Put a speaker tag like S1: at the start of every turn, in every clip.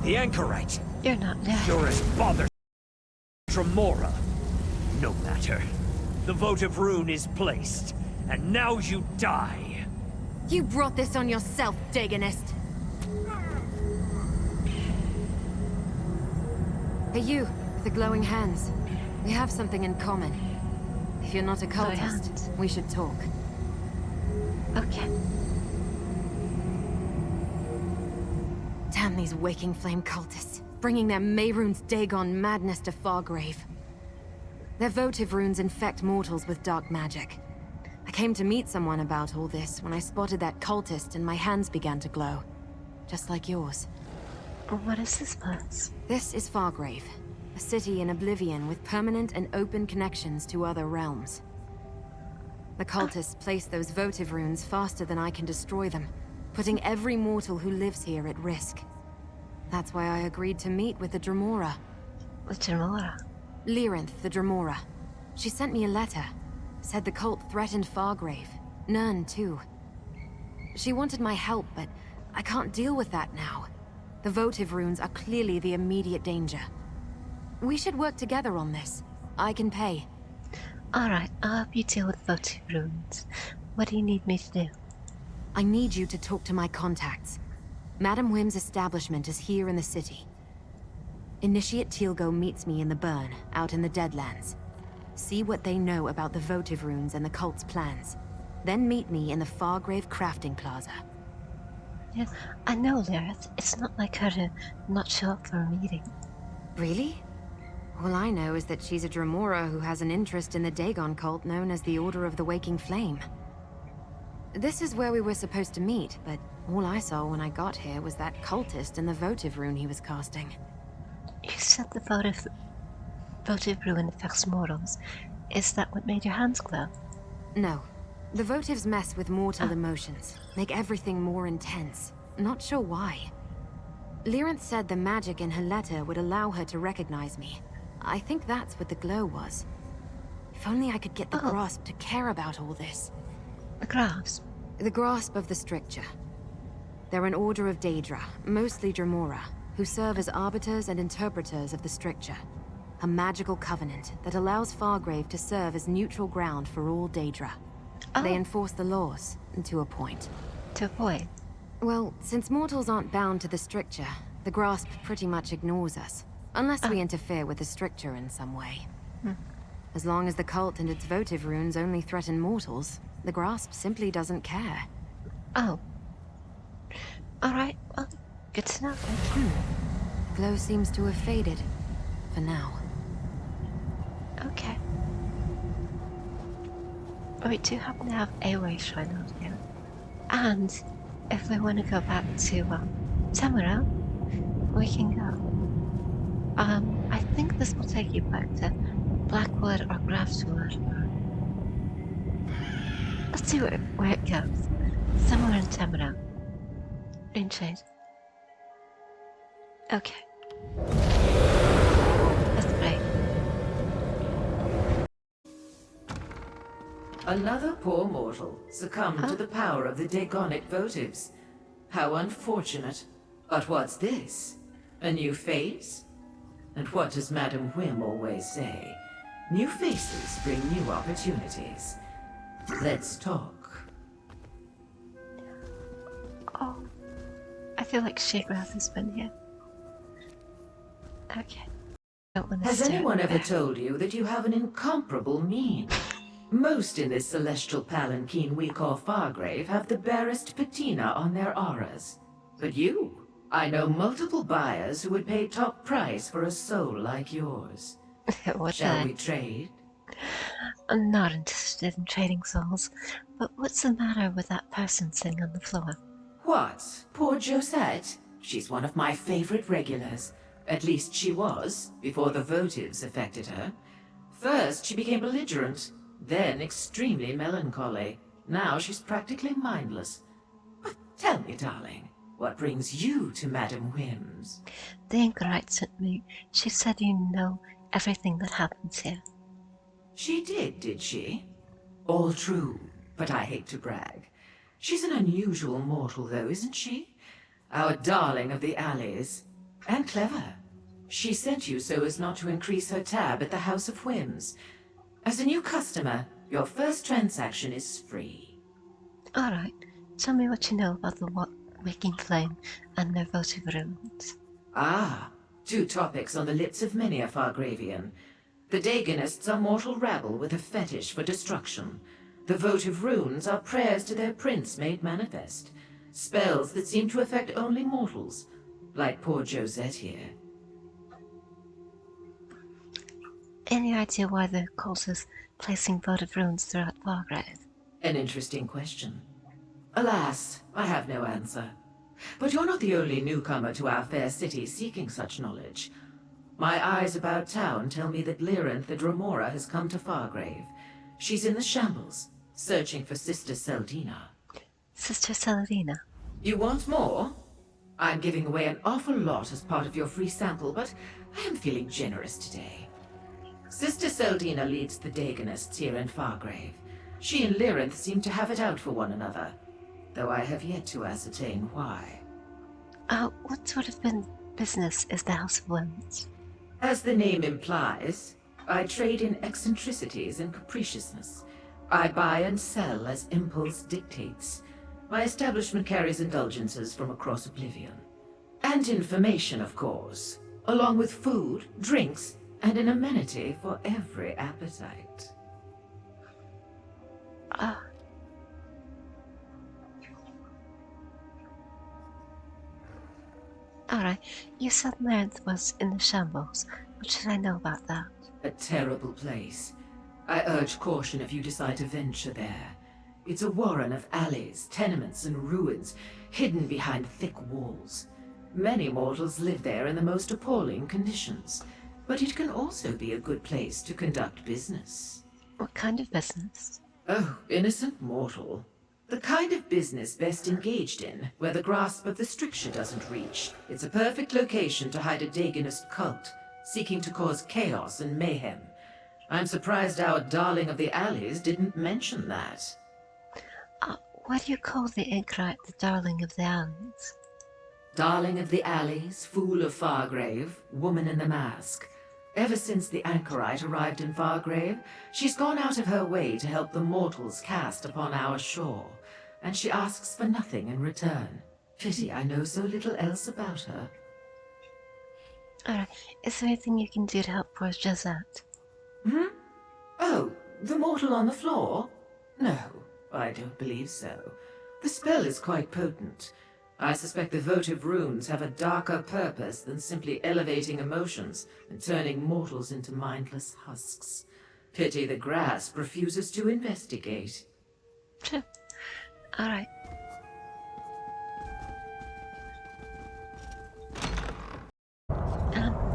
S1: The Anchorite.
S2: You're not dead.
S1: You're as bothered. Dremora. No matter. The votive rune is placed, and now you die.
S3: You brought this on yourself, Dagonist. Hey, you, with the glowing hands. We have something in common. If you're not a cultist, we should talk.
S2: Okay.
S3: Damn these Waking Flame cultists, bringing their Mehrunes Dagon madness to Fargrave. Their votive runes infect mortals with dark magic. I came to meet someone about all this when I spotted that cultist and my hands began to glow. Just like yours.
S2: What is this place?
S3: This is Fargrave, a city in oblivion with permanent and open connections to other realms. The cultists place those votive runes faster than I can destroy them, putting every mortal who lives here at risk. That's why I agreed to meet with the Dremora.
S2: With Dremora?
S3: Lyranth, the Dremora. She sent me a letter. Said the cult threatened Fargrave. Nern, too. She wanted my help, but I can't deal with that now. The votive runes are clearly the immediate danger. We should work together on this. I can pay.
S2: Alright, I'll help you deal with votive runes. What do you need me to do?
S3: I need you to talk to my contacts. Madame Whim's establishment is here in the city. Initiate Teal'go meets me in the burn, out in the Deadlands. See what they know about the votive runes and the cult's plans. Then meet me in the Fargrave Crafting Plaza.
S2: Yeah, I know, Lyranth. It's not like her to not show up for a meeting.
S3: Really? All I know is that she's a Dremora who has an interest in the Dagon cult known as the Order of the Waking Flame. This is where we were supposed to meet, but all I saw when I got here was that cultist and the votive rune he was casting.
S2: You said the votive rune affects mortals. Is that what made your hands glow?
S3: No. The votives mess with mortal emotions, make everything more intense. Not sure why. Lyranth said the magic in her letter would allow her to recognize me. I think that's what the glow was. If only I could get the grasp to care about all this.
S2: The grasp?
S3: The grasp of the stricture. They're an order of Daedra, mostly Dremora, who serve as arbiters and interpreters of the stricture. A magical covenant that allows Fargrave to serve as neutral ground for all Daedra. They enforce the laws, to a point.
S2: To a point?
S3: Well, since mortals aren't bound to the stricture, the grasp pretty much ignores us. Unless we interfere with the stricture in some way. As long as the cult and its votive runes only threaten mortals, the grasp simply doesn't care.
S2: Oh. Alright, well, good to know, thank you.
S3: Glow seems to have faded. For now.
S2: Okay. We do happen to have a way shrine out here. And if we want to go back to Tamara, we can go. I think this will take you back to Blackwood or Graftwood. Let's see where it goes. Somewhere in Tamara. In shade. Okay. That's great.
S4: Another poor mortal succumbed to the power of the Dagonic votives. How unfortunate. But what's this? A new face? And what does Madame Whim always say? New faces bring new opportunities. Let's talk.
S2: Oh, I feel like Shagrath has been here. Okay.
S4: Has anyone ever told you that you have an incomparable mien? Most in this celestial palanquin we call Fargrave have the barest patina on their auras. But you, I know multiple buyers who would pay top price for a soul like yours. Shall we trade?
S2: I'm not interested in trading souls, but what's the matter with that person sitting on the floor?
S4: What? Poor Josette? She's one of my favorite regulars. At least she was, before the votives affected her. First, she became belligerent, then extremely melancholy. Now she's practically mindless. But tell me, darling, what brings you to Madame Whim's?
S2: The Anchorite sent me. She said you know everything that happens here.
S4: She did she? All true, but I hate to brag. She's an unusual mortal, though, isn't she? Our darling of the alleys. And clever. She sent you so as not to increase her tab at the House of Whims. As a new customer, your first transaction is free.
S2: Alright, tell me what you know about the Waking Flame and their votive runes.
S4: Ah, two topics on the lips of many a Fargravian. The Daganists are mortal rabble with a fetish for destruction. The votive runes are prayers to their prince made manifest. Spells that seem to affect only mortals, like poor Josette here.
S2: Any idea why the cult is placing votive runes throughout Fargrave?
S4: An interesting question. Alas, I have no answer. But you're not the only newcomer to our fair city seeking such knowledge. My eyes about town tell me that Lyranth the Dromora has come to Fargrave. She's in the shambles, searching for Sister Seldina.
S2: Sister Saladina.
S4: You want more? I'm giving away an awful lot as part of your free sample, but I am feeling generous today. Sister Seldina leads the Daganists here in Fargrave. She and Lyranth seem to have it out for one another, though I have yet to ascertain why.
S2: What sort of business is the House of Whims?
S4: As the name implies, I trade in eccentricities and capriciousness. I buy and sell as impulse dictates. My establishment carries indulgences from across Oblivion. And information, of course, along with food, drinks, and an amenity for every appetite.
S2: Alright, you said Lyranth was in the shambles. What should I know about that?
S4: A terrible place. I urge caution if you decide to venture there. It's a warren of alleys, tenements, and ruins, hidden behind thick walls. Many mortals live there in the most appalling conditions, but it can also be a good place to conduct business.
S2: What kind of business?
S4: Oh, innocent mortal. The kind of business best engaged in, where the grasp of the stricture doesn't reach. It's a perfect location to hide a Daganist cult, seeking to cause chaos and mayhem. I'm surprised our darling of the alleys didn't mention that.
S2: Why do you call the Anchorite the darling of the alleys?
S4: Darling of the alleys, fool of Fargrave, woman in the mask. Ever since the Anchorite arrived in Fargrave, she's gone out of her way to help the mortals cast upon our shore, and she asks for nothing in return. Pity I know so little else about her.
S2: Alright, is there anything you can do to help poor Josette?
S4: Oh, the mortal on the floor? No, I don't believe so. The spell is quite potent. I suspect the votive runes have a darker purpose than simply elevating emotions and turning mortals into mindless husks. Pity the grasp refuses to investigate.
S2: Sure. Alright.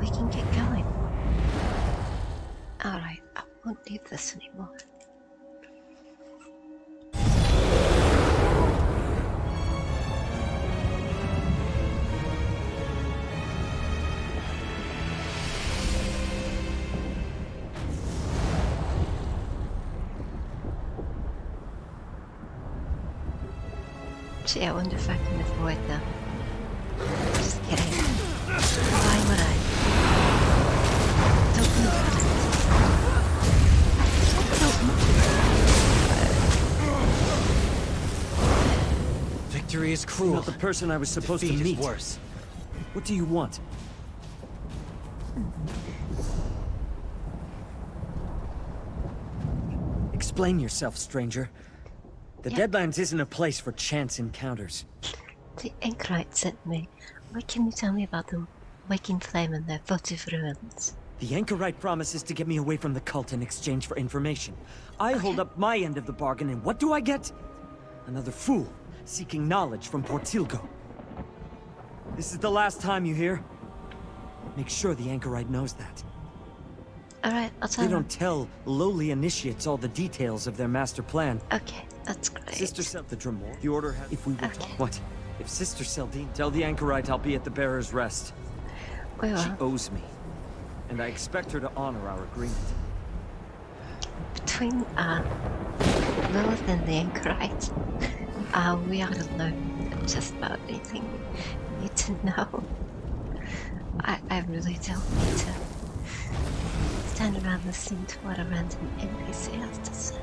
S2: We can get going. Alright, I won't need this anymore. Gee, I wonder if I can avoid them. Just kidding. Why would I? Don't move. Don't move.
S1: Victory is cruel. Not the person I was supposed to meet. Worse. What do you want? Explain yourself, stranger. The Deadlands isn't a place for chance encounters.
S2: The Anchorite sent me. What can you tell me about the Waking Flame and their votive ruins?
S1: The Anchorite promises to get me away from the cult in exchange for information. I hold up my end of the bargain, and what do I get? Another fool, seeking knowledge from Portilgo. This is the last time, you hear? Make sure the Anchorite knows that.
S2: Alright, I'll tell
S1: They
S2: them.
S1: don't tell lowly initiates all the details of their master plan.
S2: Okay, that's great.
S1: Sister the Dremor. The order has... If we were What? If Sister Seldine... Tell the Anchorite I'll be at the Bearer's Rest.
S2: We will.
S1: She owes me. And I expect her to honor our agreement.
S2: Between Lilith and the Anchorite, we ought to learn just about anything we need to know. I really don't need to stand around listening to what a random NPC has to say.